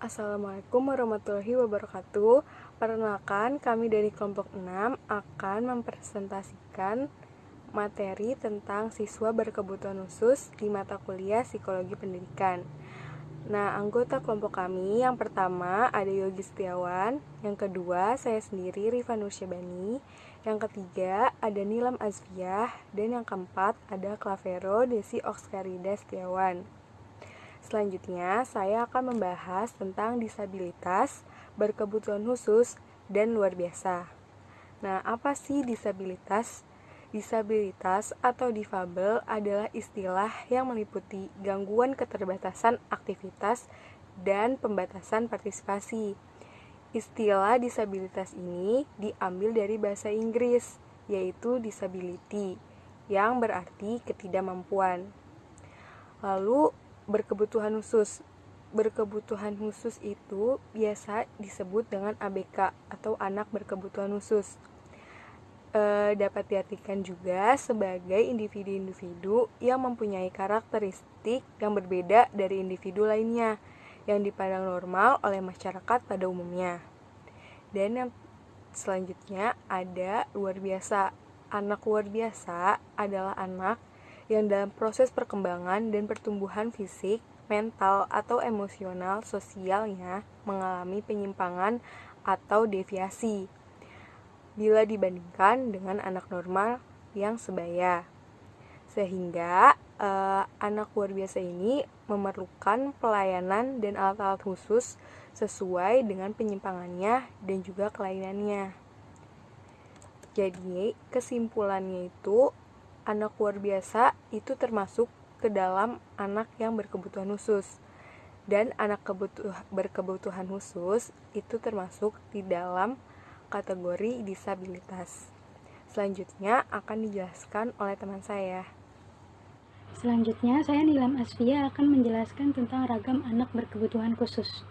Assalamualaikum warahmatullahi wabarakatuh. Perkenalkan, kami dari kelompok 6 akan mempresentasikan materi tentang siswa berkebutuhan khusus di mata kuliah Psikologi Pendidikan. Nah, anggota kelompok kami yang pertama ada Yogi Setiawan, yang kedua saya sendiri Rifa Nursyabani, yang ketiga ada Nilam Azfiah, dan yang keempat ada Clavero Desi Oxkarida Setiawan. Selanjutnya, saya akan membahas tentang disabilitas, berkebutuhan khusus, dan luar biasa. Nah, apa sih disabilitas? Disabilitas atau difabel adalah istilah yang meliputi gangguan keterbatasan aktivitas dan pembatasan partisipasi. Istilah disabilitas ini diambil dari bahasa Inggris, yaitu disability, yang berarti ketidakmampuan. Lalu, berkebutuhan khusus. Berkebutuhan khusus itu biasa disebut dengan ABK atau anak berkebutuhan khusus. Dapat diartikan juga sebagai individu-individu yang mempunyai karakteristik yang berbeda dari individu lainnya yang dipandang normal oleh masyarakat pada umumnya. Dan yang selanjutnya ada luar biasa. Anak luar biasa adalah anak yang dalam proses perkembangan dan pertumbuhan fisik, mental, atau emosional sosialnya mengalami penyimpangan atau deviasi bila dibandingkan dengan anak normal yang sebaya. Sehingga anak luar biasa ini memerlukan pelayanan dan alat-alat khusus sesuai dengan penyimpangannya dan juga kelainannya. Jadi, kesimpulannya itu anak luar biasa itu termasuk ke dalam anak yang berkebutuhan khusus, dan anak berkebutuhan khusus itu termasuk di dalam kategori disabilitas. Selanjutnya akan dijelaskan oleh teman saya. Selanjutnya, saya Nilam Asfia akan menjelaskan tentang ragam anak berkebutuhan khusus.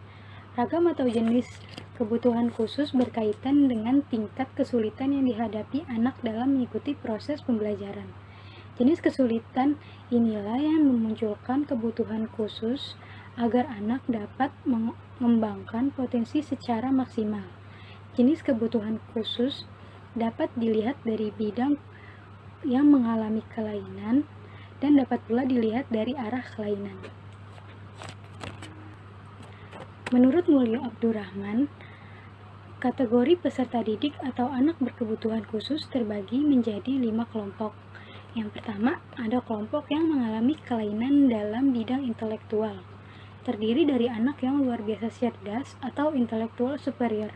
Ragam atau jenis kebutuhan khusus berkaitan dengan tingkat kesulitan yang dihadapi anak dalam mengikuti proses pembelajaran. Jenis kesulitan inilah yang memunculkan kebutuhan khusus agar anak dapat mengembangkan potensi secara maksimal. Jenis kebutuhan khusus dapat dilihat dari bidang yang mengalami kelainan dan dapat pula dilihat dari arah kelainan. Menurut Mulyo Abdurrahman, kategori peserta didik atau anak berkebutuhan khusus terbagi menjadi 5 kelompok. Yang pertama, ada kelompok yang mengalami kelainan dalam bidang intelektual, terdiri dari anak yang luar biasa cerdas atau intelektual superior.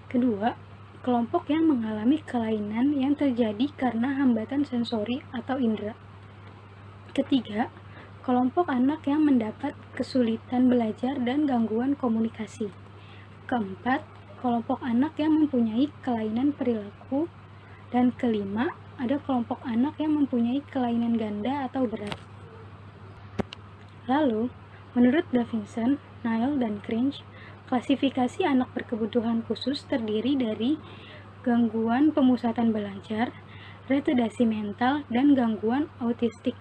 Kedua, kelompok yang mengalami kelainan yang terjadi karena hambatan sensori atau indera. Ketiga, kelompok anak yang mendapat kesulitan belajar dan gangguan komunikasi. Keempat, kelompok anak yang mempunyai kelainan perilaku. Dan kelima, ada kelompok anak yang mempunyai kelainan ganda atau berat. Lalu, menurut Davidson, Nile, dan Cringe, klasifikasi anak berkebutuhan khusus terdiri dari gangguan pemusatan belajar, retardasi mental, dan gangguan autistik.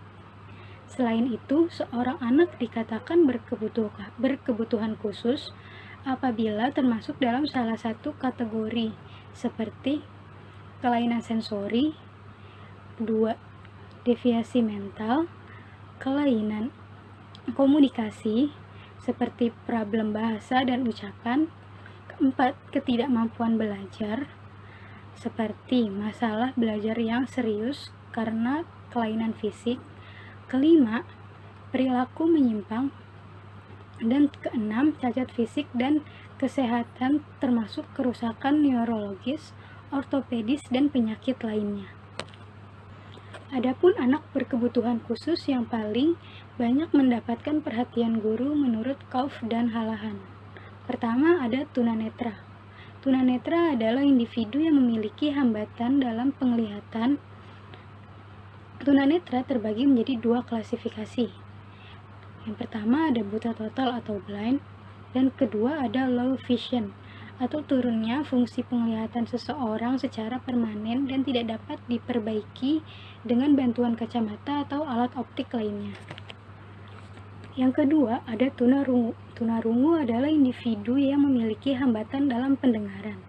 Selain itu, seorang anak dikatakan berkebutuhan khusus apabila termasuk dalam salah satu kategori, seperti kelainan sensori, 2. Deviasi mental, kelainan komunikasi, seperti problem bahasa dan ucapan, 4. Ketidakmampuan belajar, seperti masalah belajar yang serius karena kelainan fisik, kelima, perilaku menyimpang, dan keenam, cacat fisik dan kesehatan termasuk kerusakan neurologis, ortopedis, dan penyakit lainnya. Adapun anak berkebutuhan khusus yang paling banyak mendapatkan perhatian guru menurut Kauf dan Halahan. Pertama, ada tunanetra. Tunanetra adalah individu yang memiliki hambatan dalam penglihatan. Tunanetra terbagi menjadi 2 klasifikasi. Yang pertama ada buta total atau blind, dan kedua ada low vision atau turunnya fungsi penglihatan seseorang secara permanen dan tidak dapat diperbaiki dengan bantuan kacamata atau alat optik lainnya. Yang kedua, ada tunarungu. Tunarungu adalah individu yang memiliki hambatan dalam pendengaran.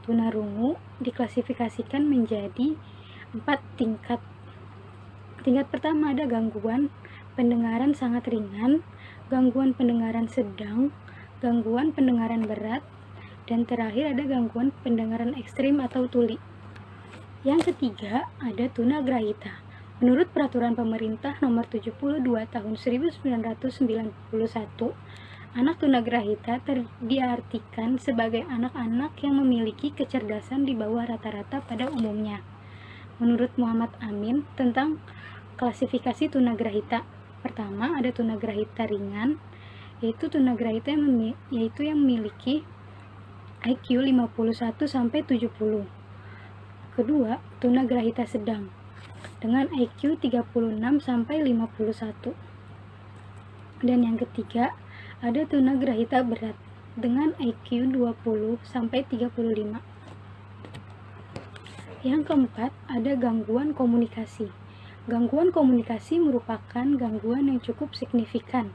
Tunarungu diklasifikasikan menjadi 4 tingkat. Tingkat pertama ada gangguan pendengaran sangat ringan, gangguan pendengaran sedang, gangguan pendengaran berat, dan terakhir ada gangguan pendengaran ekstrim atau tuli. Yang ketiga ada tunagrahita. Menurut peraturan pemerintah nomor 72 tahun 1991, anak tunagrahita diartikan sebagai anak-anak yang memiliki kecerdasan di bawah rata-rata pada umumnya. Menurut Muhammad Amin tentang klasifikasi tunagrahita, pertama ada tunagrahita ringan, yaitu tunagrahita yang memiliki IQ 51 sampai 70. Kedua, tunagrahita sedang dengan IQ 36 sampai 51. Dan yang ketiga, ada tunagrahita berat dengan IQ 20 sampai 35. Yang keempat, ada gangguan komunikasi. Gangguan komunikasi merupakan gangguan yang cukup signifikan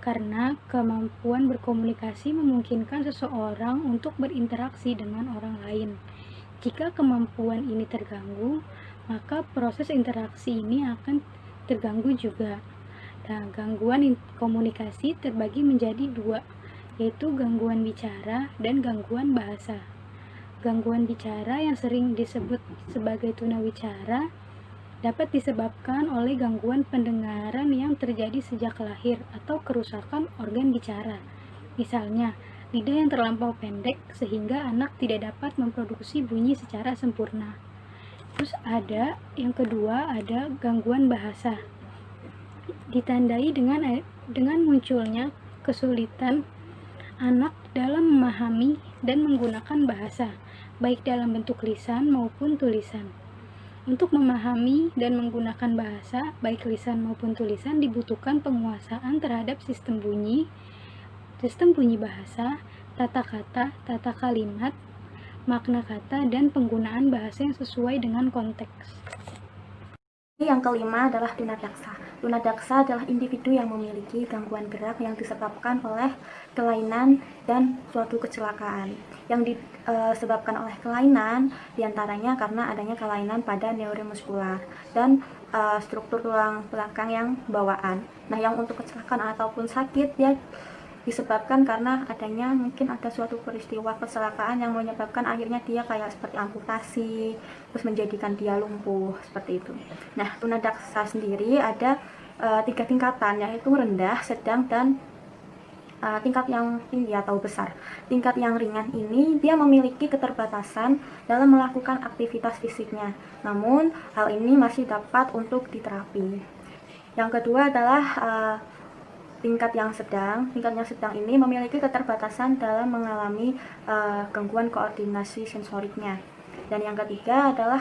karena kemampuan berkomunikasi memungkinkan seseorang untuk berinteraksi dengan orang lain. Jika kemampuan ini terganggu, maka proses interaksi ini akan terganggu juga. Nah, gangguan komunikasi terbagi menjadi 2, yaitu gangguan bicara dan gangguan bahasa. Gangguan bicara yang sering disebut sebagai tunawicara dapat disebabkan oleh gangguan pendengaran yang terjadi sejak lahir atau kerusakan organ bicara. Misalnya, lidah yang terlampau pendek sehingga anak tidak dapat memproduksi bunyi secara sempurna. Terus ada yang kedua, ada gangguan bahasa. Ditandai dengan munculnya kesulitan anak dalam memahami dan menggunakan bahasa, baik dalam bentuk lisan maupun tulisan. Untuk memahami dan menggunakan bahasa, baik lisan maupun tulisan, dibutuhkan penguasaan terhadap sistem bunyi bahasa, tata kata, tata kalimat, makna kata, dan penggunaan bahasa yang sesuai dengan konteks. Yang kelima adalah tunadaksa. Tunadaksa adalah individu yang memiliki gangguan gerak yang disebabkan oleh kelainan dan suatu kecelakaan. Yang disebabkan oleh kelainan diantaranya karena adanya kelainan pada neuromuskular dan struktur tulang belakang yang bawaan. Nah, yang untuk kecelakaan ataupun sakit dia disebabkan karena adanya mungkin ada suatu peristiwa kecelakaan yang menyebabkan akhirnya dia kayak seperti amputasi, terus menjadikan dia lumpuh seperti itu. Nah, tunadaksa sendiri ada 3 tingkatan, yaitu rendah, sedang, dan tingkat yang tinggi atau besar. Tingkat yang ringan ini dia memiliki keterbatasan dalam melakukan aktivitas fisiknya, namun hal ini masih dapat untuk diterapi. Yang kedua adalah tingkat yang sedang. Tingkat yang sedang ini memiliki keterbatasan dalam mengalami gangguan koordinasi sensoriknya. Dan yang ketiga adalah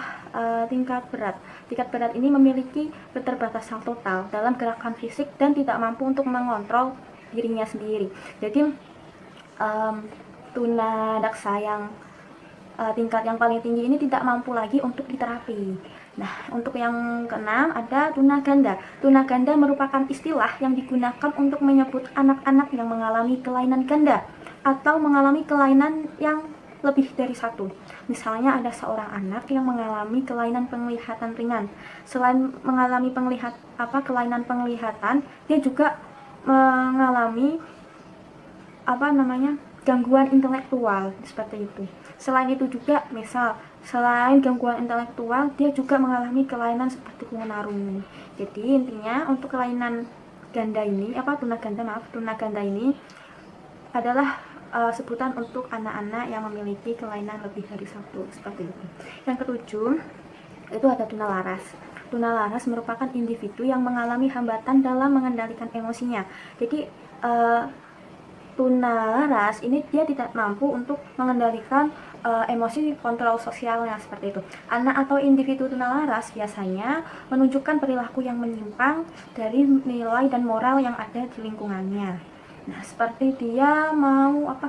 tingkat berat. Tingkat berat ini memiliki keterbatasan total dalam gerakan fisik dan tidak mampu untuk mengontrol dirinya sendiri. Jadi tunadaksa yang tingkat yang paling tinggi ini tidak mampu lagi untuk diterapi. Nah, untuk yang keenam ada tunaganda. Tunaganda merupakan istilah yang digunakan untuk menyebut anak-anak yang mengalami kelainan ganda atau mengalami kelainan yang lebih dari satu. Misalnya ada seorang anak yang mengalami kelainan penglihatan ringan. Selain mengalami kelainan penglihatan, dia juga mengalami gangguan intelektual seperti itu. Selain itu juga, selain gangguan intelektual, dia juga mengalami kelainan seperti tunarungu. Jadi intinya untuk kelainan ganda ini, tunaganda ini adalah sebutan untuk anak-anak yang memiliki kelainan lebih dari satu seperti itu. Yang ketujuh itu ada tunalaras. Tunalaras merupakan individu yang mengalami hambatan dalam mengendalikan emosinya. Jadi tunalaras ini dia tidak mampu untuk mengendalikan emosi kontrol sosialnya seperti itu. Anak atau individu tunalaras biasanya menunjukkan perilaku yang menyimpang dari nilai dan moral yang ada di lingkungannya. Nah, seperti dia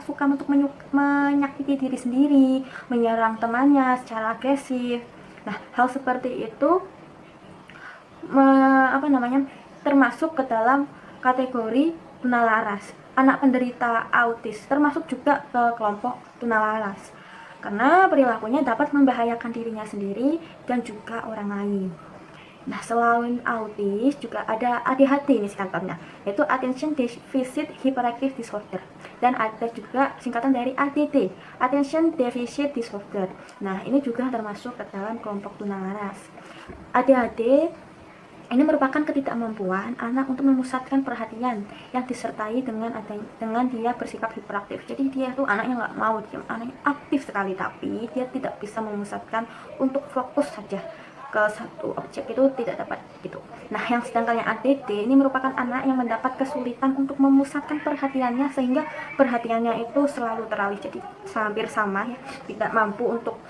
suka untuk menyakiti diri sendiri, menyerang temannya secara agresif. Nah, hal seperti itu termasuk ke dalam kategori tunalaras. Anak penderita autis termasuk juga ke kelompok tunalaras, karena perilakunya dapat membahayakan dirinya sendiri dan juga orang lain. Nah, selain autis juga ada ADHD ini singkatannya, yaitu Attention Deficit Hyperactive Disorder. Dan ada juga singkatan dari ADD, Attention Deficit Disorder. Nah, ini juga termasuk ke dalam kelompok tunalaras. ADHD ini merupakan ketidakmampuan anak untuk memusatkan perhatian yang disertai dengan dia bersikap hiperaktif. Jadi dia tuh anaknya nggak mau diam, anaknya aktif sekali, tapi dia tidak bisa memusatkan untuk fokus saja ke satu objek, itu tidak dapat gitu. Nah, yang sedangkan yang ADD ini merupakan anak yang mendapat kesulitan untuk memusatkan perhatiannya, sehingga perhatiannya itu selalu teralih, jadi hampir sama ya, tidak mampu untuk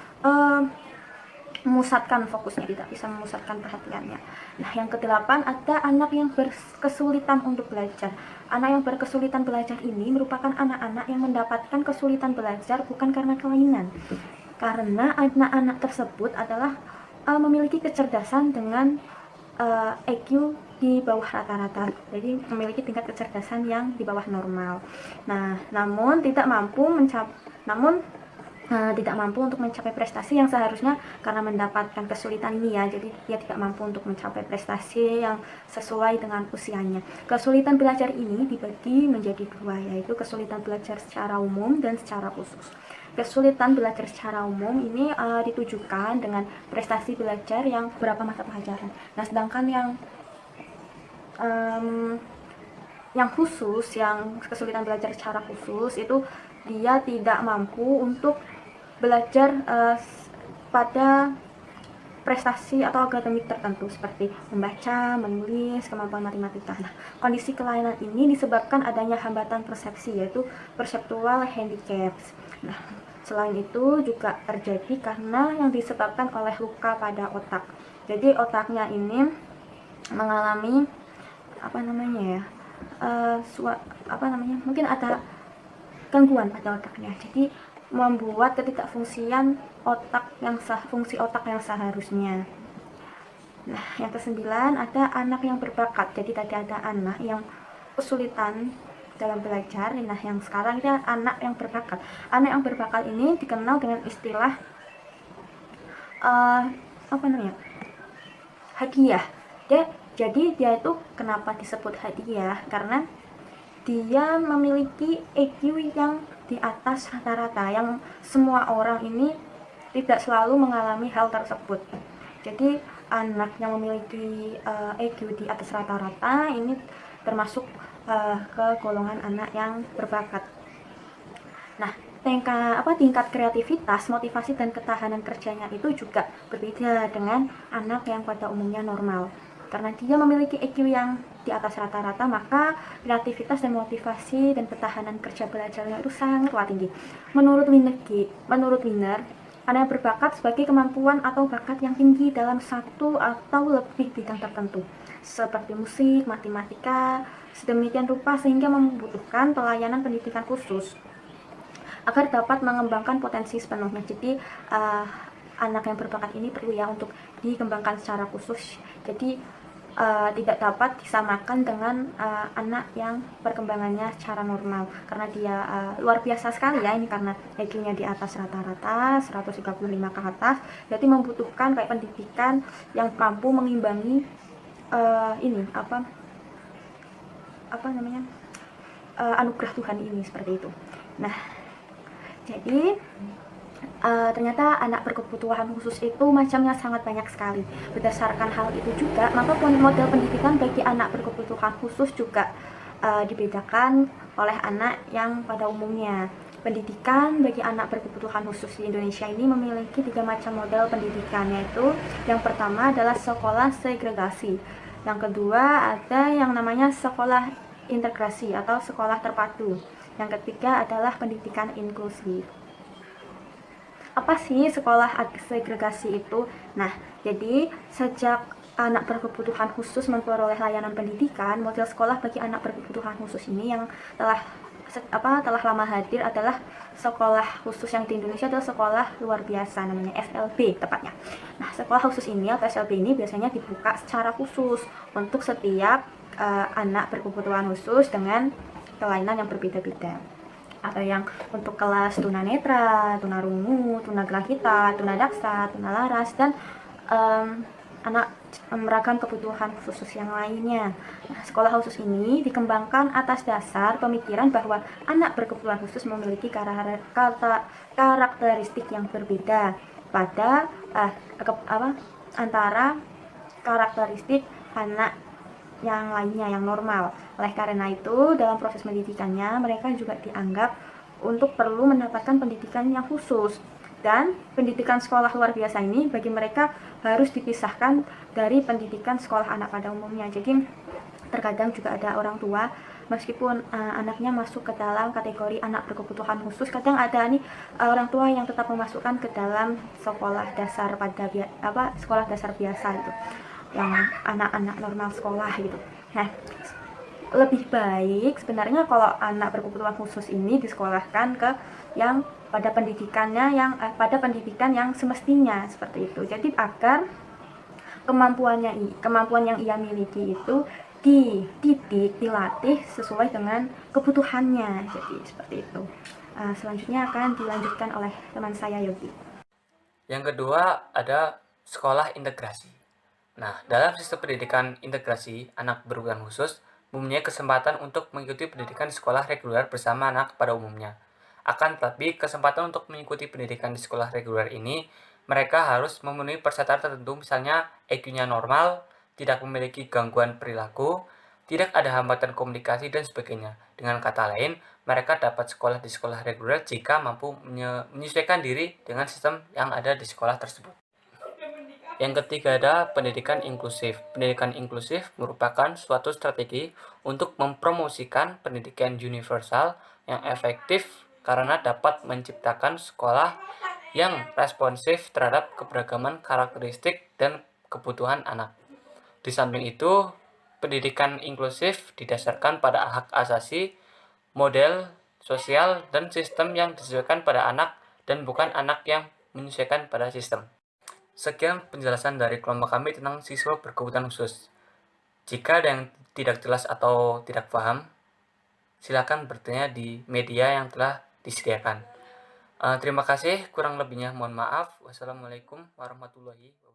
memusatkan fokusnya, tidak bisa memusatkan perhatiannya. Nah, yang kedelapan ada anak yang berkesulitan untuk belajar. Anak yang berkesulitan belajar ini merupakan anak-anak yang mendapatkan kesulitan belajar bukan karena kelainan, karena anak-anak tersebut adalah memiliki kecerdasan dengan IQ di bawah rata-rata, jadi memiliki tingkat kecerdasan yang di bawah normal. Nah, namun tidak mampu untuk mencapai prestasi yang seharusnya karena mendapatkan kesulitan ini ya, jadi dia tidak mampu untuk mencapai prestasi yang sesuai dengan usianya. Kesulitan belajar ini dibagi menjadi dua, yaitu kesulitan belajar secara umum dan secara khusus. Kesulitan belajar secara umum ini ditujukan dengan prestasi belajar yang beberapa mata pelajaran. Nah, sedangkan yang khusus, yang kesulitan belajar secara khusus itu dia tidak mampu untuk belajar pada prestasi atau akademik tertentu seperti membaca, menulis, kemampuan matematika. Nah, kondisi kelainan ini disebabkan adanya hambatan persepsi, yaitu perceptual handicaps. Nah, selain itu juga terjadi karena yang disebabkan oleh luka pada otak. Jadi otaknya ini mengalami mungkin ada gangguan pada otaknya, jadi membuat ketidakfungsian fungsi otak yang seharusnya. Nah, yang kesembilan ada anak yang berbakat. Jadi tadi ada anak yang kesulitan dalam belajar. Nah, yang sekarang ini anak yang berbakat. Anak yang berbakat ini dikenal dengan istilah hadiah. Jadi dia itu kenapa disebut hadiah? Karena dia memiliki IQ yang di atas rata-rata, yang semua orang ini tidak selalu mengalami hal tersebut. Jadi anak yang memiliki IQ di atas rata-rata ini termasuk ke golongan anak yang berbakat. Nah, tingkat kreativitas, motivasi dan ketahanan kerjanya itu juga berbeda dengan anak yang pada umumnya normal. Karena dia memiliki IQ yang di atas rata-rata, maka kreativitas dan motivasi dan ketahanan kerja belajarnya itu sangatlah tinggi. Menurut Wiener, anak yang berbakat sebagai kemampuan atau bakat yang tinggi dalam satu atau lebih bidang tertentu, seperti musik, matematika, sedemikian rupa sehingga membutuhkan pelayanan pendidikan khusus agar dapat mengembangkan potensi sepenuhnya. Jadi anak yang berbakat ini perlu ya untuk dikembangkan secara khusus. Jadi tidak dapat disamakan dengan anak yang perkembangannya secara normal, karena dia luar biasa sekali ya ini, karena IQ-nya di atas rata-rata 135 ke atas, jadi membutuhkan kayak pendidikan yang mampu mengimbangi anugerah Tuhan ini, seperti itu. Nah, jadi ternyata anak berkebutuhan khusus itu macamnya sangat banyak sekali. Berdasarkan hal itu juga, maka model pendidikan bagi anak berkebutuhan khusus juga dibedakan oleh anak yang pada umumnya. Pendidikan bagi anak berkebutuhan khusus di Indonesia ini memiliki 3 macam model pendidikan, yaitu yang pertama adalah sekolah segregasi, yang kedua ada yang namanya sekolah integrasi atau sekolah terpadu, yang ketiga adalah pendidikan inklusif. Apa sih sekolah segregasi itu? Nah, jadi sejak anak berkebutuhan khusus memperoleh layanan pendidikan, model sekolah bagi anak berkebutuhan khusus ini yang telah lama hadir adalah sekolah khusus yang di Indonesia adalah sekolah luar biasa, namanya SLB tepatnya. Nah, sekolah khusus ini atau SLB ini biasanya dibuka secara khusus untuk setiap anak berkebutuhan khusus dengan kelainan yang berbeda-beda. Ada yang untuk kelas tunanetra, tunarungu, tunagrahita, tunadaksa, tunalaras, dan anak beragam kebutuhan khusus yang lainnya. Nah, sekolah khusus ini dikembangkan atas dasar pemikiran bahwa anak berkebutuhan khusus memiliki karakteristik yang berbeda pada antara karakteristik anak yang lainnya yang normal. Oleh karena itu, dalam proses pendidikannya mereka juga dianggap untuk perlu mendapatkan pendidikan yang khusus. Dan pendidikan sekolah luar biasa ini bagi mereka harus dipisahkan dari pendidikan sekolah anak pada umumnya. Jadi terkadang juga ada orang tua meskipun anaknya masuk ke dalam kategori anak berkebutuhan khusus, kadang ada nih orang tua yang tetap memasukkan ke dalam sekolah dasar sekolah dasar biasa itu, yang anak-anak normal sekolah gitu. Nah, lebih baik sebenarnya kalau anak berkebutuhan khusus ini disekolahkan ke yang pada pendidikan yang semestinya seperti itu. Jadi agar kemampuan yang ia miliki itu dilatih sesuai dengan kebutuhannya. Jadi seperti itu. Selanjutnya akan dilanjutkan oleh teman saya Yogi. Yang kedua ada sekolah integrasi. Nah, dalam sistem pendidikan integrasi, anak berkebutuhan khusus mempunyai kesempatan untuk mengikuti pendidikan di sekolah reguler bersama anak pada umumnya. Akan tetapi, kesempatan untuk mengikuti pendidikan di sekolah reguler ini, mereka harus memenuhi persyarat tertentu, misalnya IQ-nya normal, tidak memiliki gangguan perilaku, tidak ada hambatan komunikasi, dan sebagainya. Dengan kata lain, mereka dapat sekolah di sekolah reguler jika mampu menyesuaikan diri dengan sistem yang ada di sekolah tersebut. Yang ketiga ada pendidikan inklusif. Pendidikan inklusif merupakan suatu strategi untuk mempromosikan pendidikan universal yang efektif karena dapat menciptakan sekolah yang responsif terhadap keberagaman karakteristik dan kebutuhan anak. Di samping itu, pendidikan inklusif didasarkan pada hak asasi, model sosial, dan sistem yang disesuaikan pada anak dan bukan anak yang menyesuaikan pada sistem. Sekian penjelasan dari kelompok kami tentang siswa berkebutuhan khusus. Jika ada yang tidak jelas atau tidak paham, silakan bertanya di media yang telah disediakan. Terima kasih, kurang lebihnya mohon maaf. Wassalamualaikum warahmatullahi wabarakatuh.